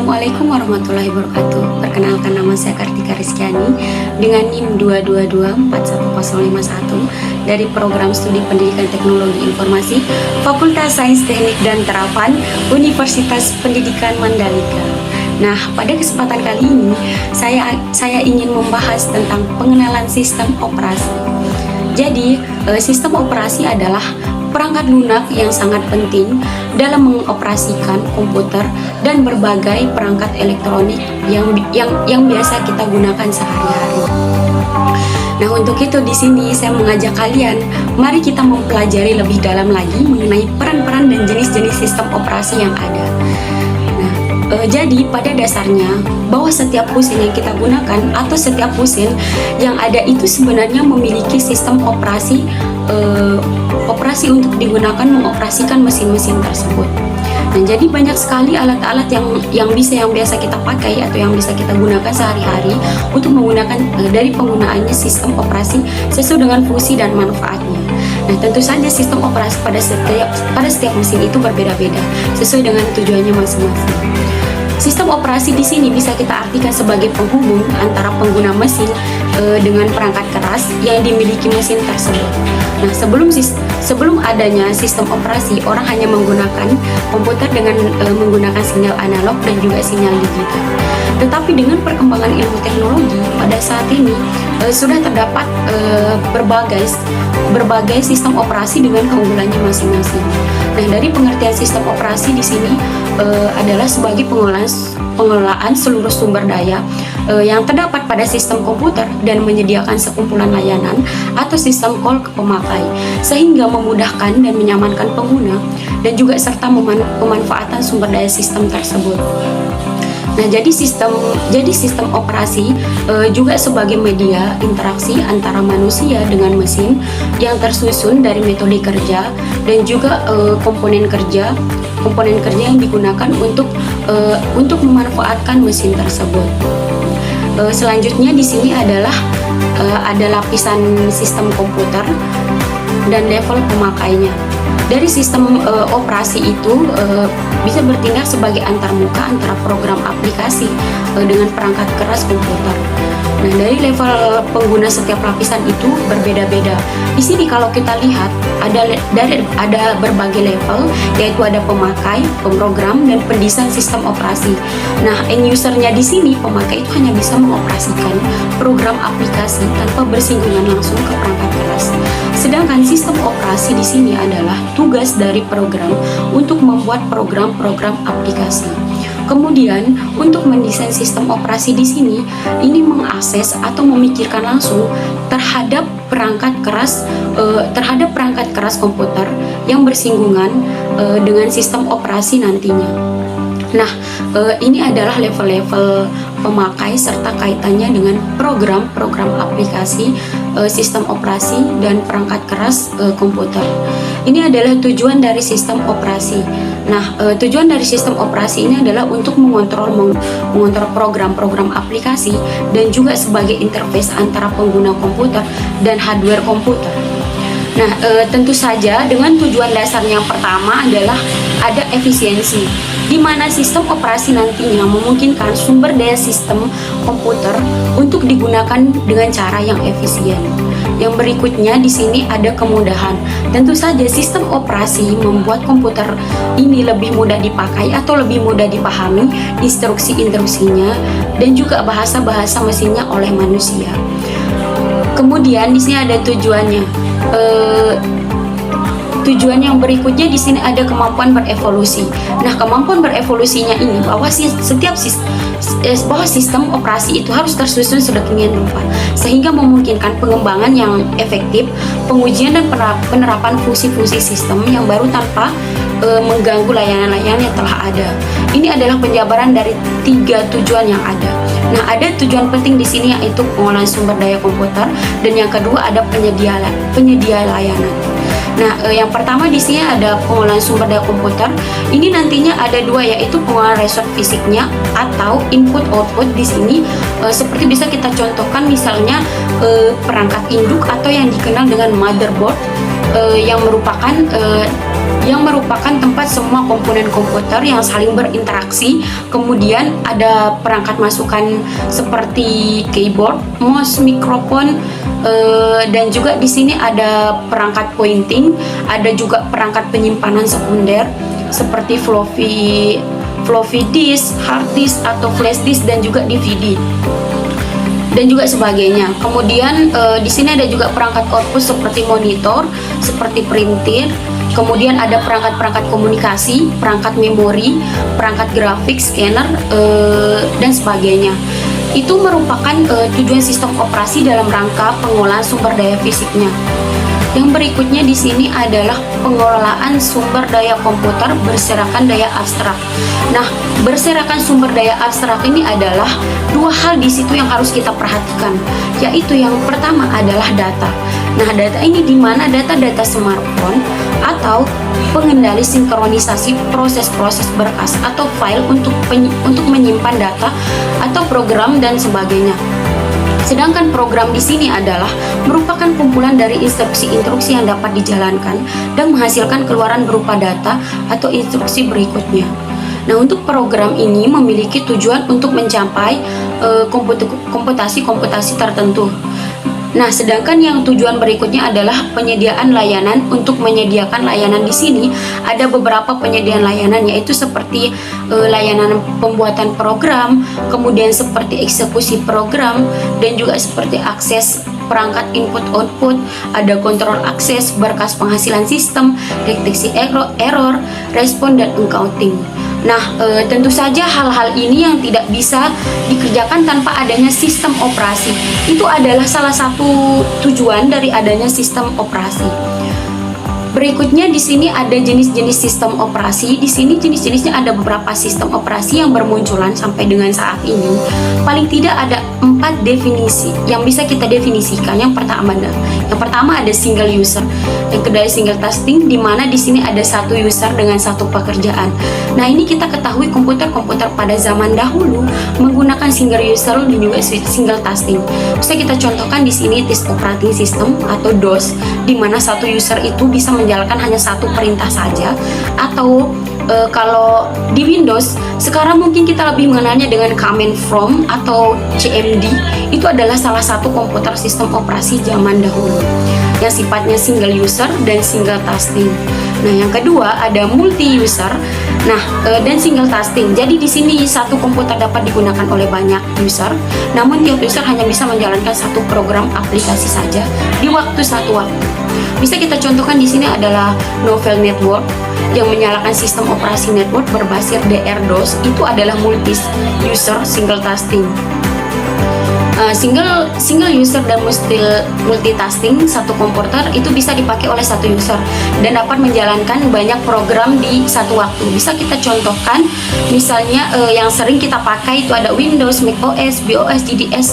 Assalamualaikum warahmatullahi wabarakatuh. Perkenalkan, nama saya Kartika Rizkyani dengan NIM 222411051 dari Program Studi Pendidikan Teknologi Informasi Fakultas Sains Teknik dan Terapan Universitas Pendidikan Mandalika. Nah, pada kesempatan kali ini saya ingin membahas tentang pengenalan sistem operasi. Jadi, sistem operasi adalah perangkat lunak yang sangat penting dalam mengoperasikan komputer dan berbagai perangkat elektronik yang biasa kita gunakan sehari-hari. Nah, untuk itu di sini saya mengajak kalian, mari kita mempelajari lebih dalam lagi mengenai peran-peran dan jenis-jenis sistem operasi yang ada. Jadi pada dasarnya bahwa setiap mesin yang kita gunakan atau setiap mesin yang ada itu sebenarnya memiliki sistem operasi untuk digunakan mengoperasikan mesin-mesin tersebut. Nah, jadi banyak sekali alat-alat yang biasa kita pakai atau yang bisa kita gunakan sehari-hari untuk menggunakan dari penggunaannya sistem operasi sesuai dengan fungsi dan manfaatnya. Nah, tentu saja sistem operasi pada setiap mesin itu berbeda-beda sesuai dengan tujuannya masing-masing. Sistem operasi di sini bisa kita artikan sebagai penghubung antara pengguna mesin dengan perangkat keras yang dimiliki mesin tersebut. Nah, sebelum adanya sistem operasi, orang hanya menggunakan komputer dengan menggunakan sinyal analog dan juga sinyal digital. Tetapi dengan perkembangan ilmu teknologi pada saat ini sudah terdapat berbagai sistem operasi dengan keunggulannya masing-masing. Nah, dari pengertian sistem operasi di sini adalah sebagai pengelolaan seluruh sumber daya yang terdapat pada sistem komputer dan menyediakan sekumpulan layanan atau sistem call ke pemakai sehingga memudahkan dan menyamankan pengguna dan juga serta pemanfaatan sumber daya sistem tersebut. Nah, jadi sistem operasi juga sebagai media interaksi antara manusia dengan mesin yang tersusun dari metode kerja dan juga komponen kerja yang digunakan untuk memanfaatkan mesin tersebut. Selanjutnya di sini adalah ada lapisan sistem komputer dan level pemakainya. Dari sistem operasi itu bisa bertindak sebagai antarmuka antara program aplikasi dengan perangkat keras komputer. Nah, dari level pengguna setiap lapisan itu berbeda-beda. Di sini kalau kita lihat ada berbagai level, yaitu ada pemakai, pemrogram, dan pendesain sistem operasi. Nah, end usernya di sini pemakai itu hanya bisa mengoperasikan program aplikasi tanpa bersinggungan langsung ke perangkat keras. Sedangkan sistem operasi di sini adalah tugas dari program untuk membuat program-program aplikasi. Kemudian, untuk mendesain sistem operasi di sini, ini mengakses atau memikirkan langsung terhadap perangkat keras komputer yang bersinggungan dengan sistem operasi nantinya. Nah, ini adalah level-level pemakai serta kaitannya dengan program-program aplikasi, sistem operasi, dan perangkat keras komputer. Ini adalah tujuan dari sistem operasi. Nah, tujuan dari sistem operasi ini adalah untuk mengontrol program-program aplikasi dan juga sebagai interface antara pengguna komputer dan hardware komputer. Nah, tentu saja dengan tujuan dasarnya yang pertama adalah ada efisiensi, di mana sistem operasi nantinya memungkinkan sumber daya sistem komputer untuk digunakan dengan cara yang efisien. Yang berikutnya di sini ada kemudahan. Tentu saja sistem operasi membuat komputer ini lebih mudah dipakai atau lebih mudah dipahami instruksi-instruksinya dan juga bahasa-bahasa mesinnya oleh manusia. Kemudian di sini ada tujuannya. Tujuan yang berikutnya di sini ada kemampuan berevolusi. Nah, kemampuan berevolusinya ini bahwa sistem operasi itu harus tersusun sedemikian rupa sehingga memungkinkan pengembangan yang efektif, pengujian dan penerapan fungsi-fungsi sistem yang baru tanpa mengganggu layanan-layanan yang telah ada. Ini adalah penjabaran dari 3 tujuan yang ada. Nah, ada tujuan penting di sini yaitu pengolahan sumber daya komputer dan yang kedua ada penyedia layanan. Nah, yang pertama di sini ada pengolahan sumber daya komputer. Ini nantinya ada 2 yaitu pengolahan resource fisiknya atau input output di sini seperti bisa kita contohkan misalnya perangkat induk atau yang dikenal dengan motherboard yang merupakan yang merupakan tempat semua komponen komputer yang saling berinteraksi. Kemudian ada perangkat masukan seperti keyboard, mouse, mikrofon, dan juga di sini ada perangkat pointing, ada juga perangkat penyimpanan sekunder seperti floppy disk, hard disk atau flash disk, dan juga DVD dan juga sebagainya. Kemudian di sini ada juga perangkat output seperti monitor, seperti printer. Kemudian ada perangkat-perangkat komunikasi, perangkat memori, perangkat grafik, scanner, dan sebagainya. Itu merupakan tujuan sistem operasi dalam rangka pengolahan sumber daya fisiknya. Yang berikutnya di sini adalah pengelolaan sumber daya komputer berserakan daya abstrak. Nah, berserakan sumber daya abstrak ini adalah dua hal di situ yang harus kita perhatikan, yaitu yang pertama adalah data. Nah, data ini di mana data-data smartphone atau pengendali sinkronisasi proses-proses berkas atau file untuk menyimpan data atau program dan sebagainya. Sedangkan program di sini adalah merupakan kumpulan dari instruksi-instruksi yang dapat dijalankan dan menghasilkan keluaran berupa data atau instruksi berikutnya. Nah, untuk program ini memiliki tujuan untuk mencapai komputasi-komputasi tertentu. Nah, sedangkan yang tujuan berikutnya adalah penyediaan layanan. Untuk menyediakan layanan di sini ada beberapa penyediaan layanan, yaitu seperti layanan pembuatan program, kemudian seperti eksekusi program, dan juga seperti akses perangkat input-output, ada kontrol akses, berkas penghasilan sistem, deteksi error, respon, dan encoding. Nah, tentu saja hal-hal ini yang tidak bisa dikerjakan tanpa adanya sistem operasi. Itu adalah salah satu tujuan dari adanya sistem operasi. Berikutnya di sini ada jenis-jenis sistem operasi. Di sini jenis-jenisnya ada beberapa sistem operasi yang bermunculan sampai dengan saat ini. Paling tidak ada 4 definisi yang bisa kita definisikan. Yang pertama ada single user. Yang kedua single tasking, di mana di sini ada satu user dengan satu pekerjaan. Nah, ini kita ketahui komputer-komputer pada zaman dahulu menggunakan single user dan juga single tasking. Bisa kita contohkan di sini disk operating system atau DOS, di mana satu user itu bisa menjalankan hanya satu perintah saja. Atau kalau di Windows sekarang mungkin kita lebih mengenalnya dengan command from atau CMD. Itu adalah salah satu komputer sistem operasi zaman dahulu yang sifatnya single user dan single tasking. Nah, yang kedua ada multi user, dan single tasking. Jadi di sini satu komputer dapat digunakan oleh banyak user, namun tiap user hanya bisa menjalankan satu program aplikasi saja di satu waktu. Bisa kita contohkan di sini adalah Novell Network yang menyalakan sistem operasi network berbasis DR-DOS. Itu adalah multi user single tasking. Single user dan multitasking, satu komputer itu bisa dipakai oleh satu user dan dapat menjalankan banyak program di satu waktu. Bisa kita contohkan misalnya yang sering kita pakai itu ada Windows, macOS, BOS, DDS,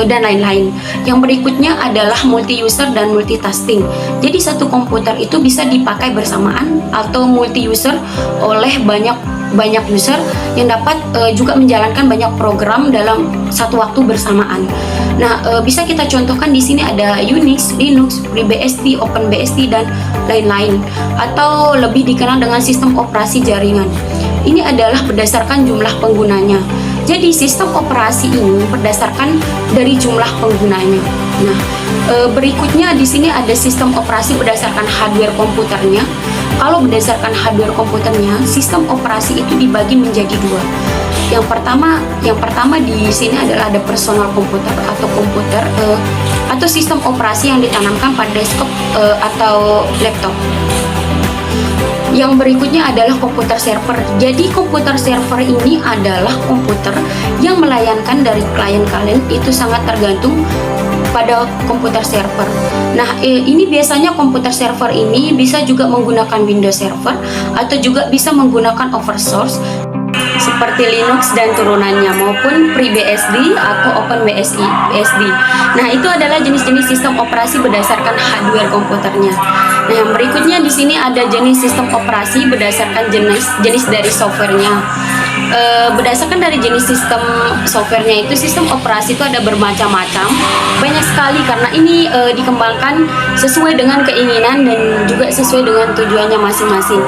dan lain-lain. Yang berikutnya adalah multi user dan multitasking. Jadi satu komputer itu bisa dipakai bersamaan atau multi user oleh banyak user yang dapat juga menjalankan banyak program dalam satu waktu bersamaan. Nah, bisa kita contohkan di sini ada Unix, Linux, FreeBSD, OpenBSD, dan lain-lain, atau lebih dikenal dengan sistem operasi jaringan. Ini adalah berdasarkan jumlah penggunanya. Jadi sistem operasi ini berdasarkan dari jumlah penggunanya. Nah, berikutnya di sini ada sistem operasi berdasarkan hardware komputernya. Kalau berdasarkan hardware komputernya, sistem operasi itu dibagi menjadi dua. Yang pertama di sini adalah ada personal komputer atau komputer atau sistem operasi yang ditanamkan pada desktop atau laptop. Yang berikutnya adalah komputer server. Jadi komputer server ini adalah komputer yang melayankan dari klien kalian, itu sangat tergantung pada komputer server. Nah, ini biasanya komputer server ini bisa juga menggunakan Windows Server atau juga bisa menggunakan oversource seperti Linux dan turunannya maupun FreeBSD atau OpenBSD. Nah, itu adalah jenis-jenis sistem operasi berdasarkan hardware komputernya. Nah, yang berikutnya di sini ada jenis sistem operasi berdasarkan jenis dari softwarenya. Berdasarkan dari jenis sistem softwarenya itu, sistem operasi itu ada bermacam-macam, banyak sekali karena ini dikembangkan sesuai dengan keinginan dan juga sesuai dengan tujuannya masing-masing.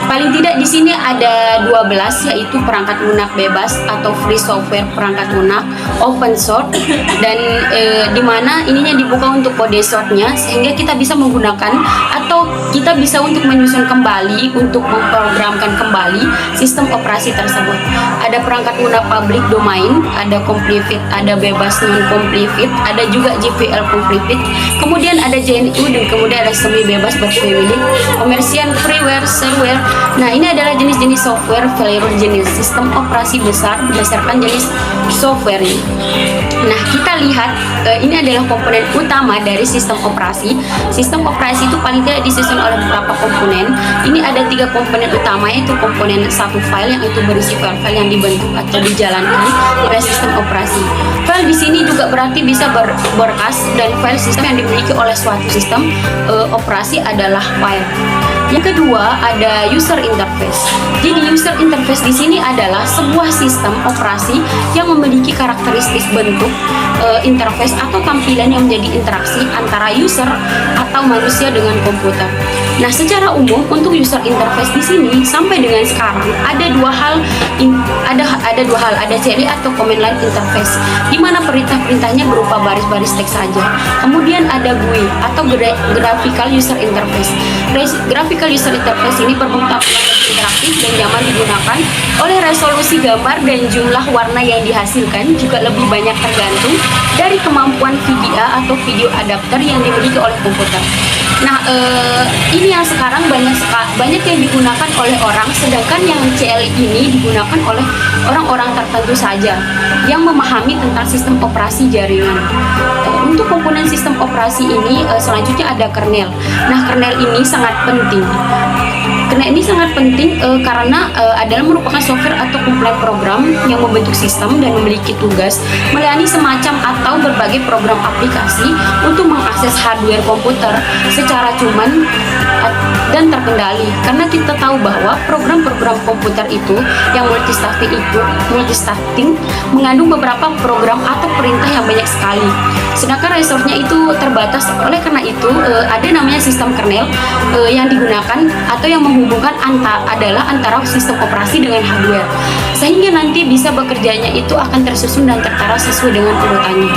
Paling tidak di sini ada 12, yaitu perangkat lunak bebas atau free software perangkat lunak, open source, dan di mana ininya dibuka untuk kode shortnya sehingga kita bisa menggunakan atau kita bisa untuk menyusun kembali, untuk memprogramkan kembali sistem operasi tersebut. Ada perangkat lunak public domain, ada completed, ada bebas non completed, ada juga GPL completed, kemudian ada JNU, dan kemudian ada semi bebas berfamily, komersial, freeware, shareware. Nah, ini adalah jenis-jenis software failure jenis sistem operasi besar berdasarkan jenis softwarenya. Nah, kita lihat ini adalah komponen utama dari sistem operasi. Sistem operasi itu paling tidak disusun oleh beberapa komponen. Ini ada 3 komponen utama, yaitu komponen satu file yang itu berisi file-file yang dibentuk atau dijalankan oleh sistem operasi. File di sini juga berarti bisa berkas, dan file sistem yang dimiliki oleh suatu sistem operasi adalah file. Yang kedua ada user interface. Jadi user interface di sini adalah sebuah sistem operasi yang memiliki karakteristik bentuk interface atau tampilan yang menjadi interaksi antara user atau manusia dengan komputer. Nah, secara umum untuk user interface di sini sampai dengan sekarang ada dua hal, ada CLI atau command line interface, di mana perintah-perintahnya berupa baris-baris teks saja. Kemudian ada GUI atau graphical user interface. Graphical user interface ini berbentuk interaktif dan nyaman digunakan oleh resolusi gambar dan jumlah warna yang dihasilkan juga lebih banyak tergantung dari kemampuan VGA atau video adapter yang dimiliki oleh komputer. Nah, ini yang sekarang banyak yang digunakan oleh orang, sedangkan yang CLI ini digunakan oleh orang-orang tertentu saja yang memahami tentang sistem operasi jaringan. Untuk komponen sistem operasi ini selanjutnya ada kernel. Nah, kernel ini sangat penting. Kernel ini sangat penting karena adalah merupakan software atau kumpulan program yang membentuk sistem dan memiliki tugas melayani semacam atau berbagai program aplikasi untuk mengakses hardware komputer secara cuman dan terkendali. Karena kita tahu bahwa program-program komputer itu yang multitasking mengandung beberapa program atau perintah yang banyak sekali. Sedangkan resource-nya itu terbatas. Oleh karena itu ada namanya sistem kernel yang digunakan atau yang menghubungkan antara sistem operasi dengan hardware, sehingga nanti bisa bekerjanya itu akan tersusun dan tertara sesuai dengan urutannya.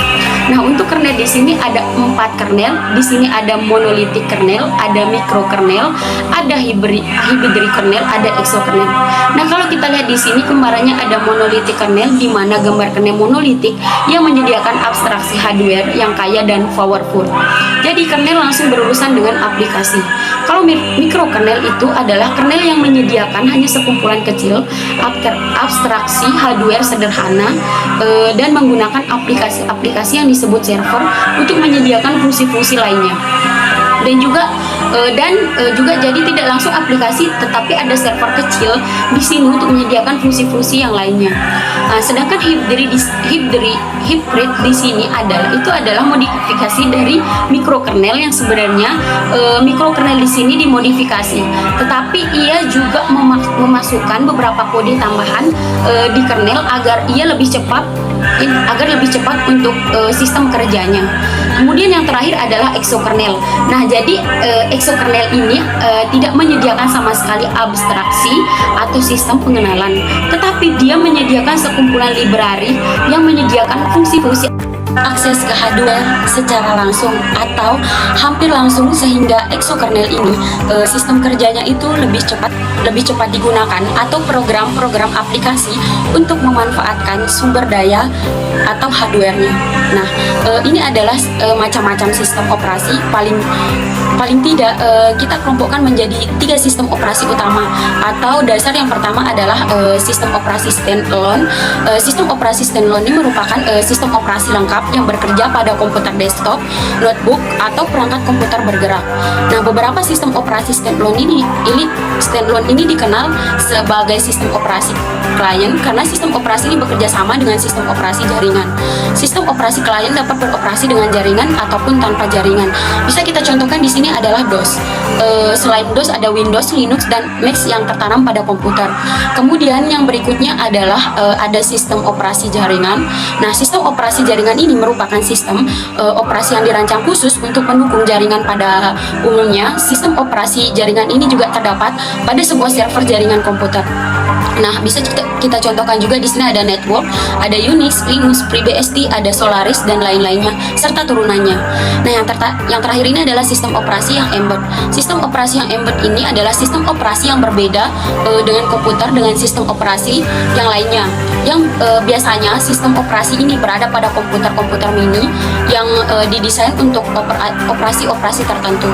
Nah, untuk kernel di sini ada 4 kernel. Di sini ada monolithic kernel, ada micro kernel, ada hybrid kernel, ada exokernel. Nah, kalau kita lihat di sini kembarannya ada monolithic kernel, di mana gambar kernel monolithic yang menyediakan abstraksi hardware yang kaya dan powerful. Jadi kernel langsung berurusan dengan aplikasi. Kalau mikrokernel itu adalah kernel yang menyediakan hanya sekumpulan kecil abstraksi hardware sederhana dan menggunakan aplikasi-aplikasi yang disebut server untuk menyediakan fungsi-fungsi lainnya. Dan juga jadi tidak langsung aplikasi, tetapi ada server kecil di sini untuk menyediakan fungsi-fungsi yang lainnya. Nah, sedangkan hybrid di sini adalah modifikasi dari mikrokernel yang sebenarnya mikrokernel di sini dimodifikasi, tetapi ia juga memasukkan beberapa kode tambahan di kernel agar lebih cepat untuk sistem kerjanya. Kemudian yang terakhir adalah exokernel. Nah, jadi exokernel ini tidak menyediakan sama sekali abstraksi atau sistem pengenalan, tetapi dia menyediakan sekumpulan library yang menyediakan fungsi-fungsi akses ke hardware secara langsung atau hampir langsung, sehingga exokernel ini sistem kerjanya itu lebih cepat digunakan atau program-program aplikasi untuk memanfaatkan sumber daya atau hardwarenya. Nah, ini adalah macam-macam sistem operasi. Paling tidak kita kelompokkan menjadi 3 sistem operasi utama atau dasar. Yang pertama adalah sistem operasi standalone. Sistem operasi standalone ini merupakan sistem operasi lengkap lengkap yang bekerja pada komputer desktop, notebook, atau perangkat komputer bergerak. Nah, beberapa sistem operasi standalone ini dikenal sebagai sistem operasi klien karena sistem operasi ini bekerja sama dengan sistem operasi jaringan. Sistem operasi klien dapat beroperasi dengan jaringan ataupun tanpa jaringan. Bisa kita contohkan di sini adalah DOS. Selain DOS ada Windows, Linux, dan Mac yang tertanam pada komputer. Kemudian yang berikutnya adalah ada sistem operasi jaringan. Nah, sistem operasi jaringan ini merupakan sistem operasi yang dirancang khusus untuk mendukung jaringan pada umumnya. Sistem operasi jaringan ini juga terdapat pada sebuah server jaringan komputer. Nah, bisa kita contohkan juga di sini ada network, ada Unix, Linux, FreeBSD, ada Solaris, dan lain-lainnya serta turunannya. Nah, yang terakhir ini adalah sistem operasi yang embed. Sistem operasi yang embed ini adalah sistem operasi yang berbeda dengan komputer dengan sistem operasi yang lainnya. Yang biasanya sistem operasi ini berada pada komputer-komputer mini yang didesain untuk operasi-operasi tertentu.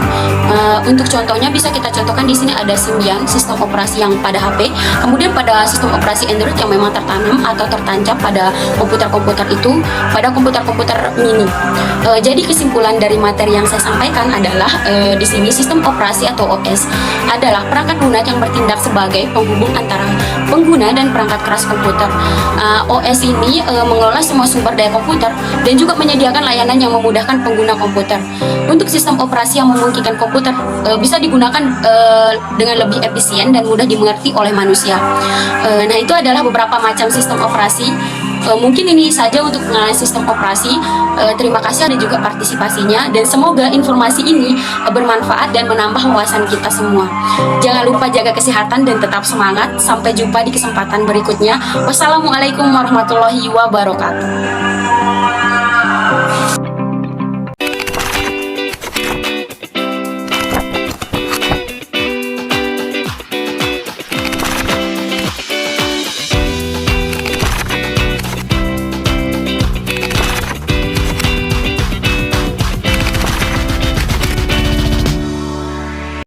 Untuk contohnya bisa kita contohkan di sini ada Symbian, sistem operasi yang pada HP, kemudian pada sistem operasi Android yang memang tertanam atau tertancap pada komputer-komputer itu pada komputer-komputer mini. Jadi kesimpulan dari materi yang saya sampaikan adalah di sini sistem operasi atau OS adalah perangkat lunak yang bertindak sebagai penghubung antara pengguna dan perangkat keras komputer. OS ini mengelola semua sumber daya komputer dan juga menyediakan layanan yang memudahkan pengguna komputer. Untuk sistem operasi yang memungkinkan komputer bisa digunakan dengan lebih efisien dan mudah dimengerti oleh manusia. Nah, itu adalah beberapa macam sistem operasi. Mungkin ini saja untuk pengenalan sistem operasi. Terima kasih ada juga partisipasinya dan semoga informasi ini bermanfaat dan menambah wawasan kita semua. Jangan lupa jaga kesehatan dan tetap semangat. Sampai jumpa di kesempatan berikutnya. Wassalamualaikum warahmatullahi wabarakatuh.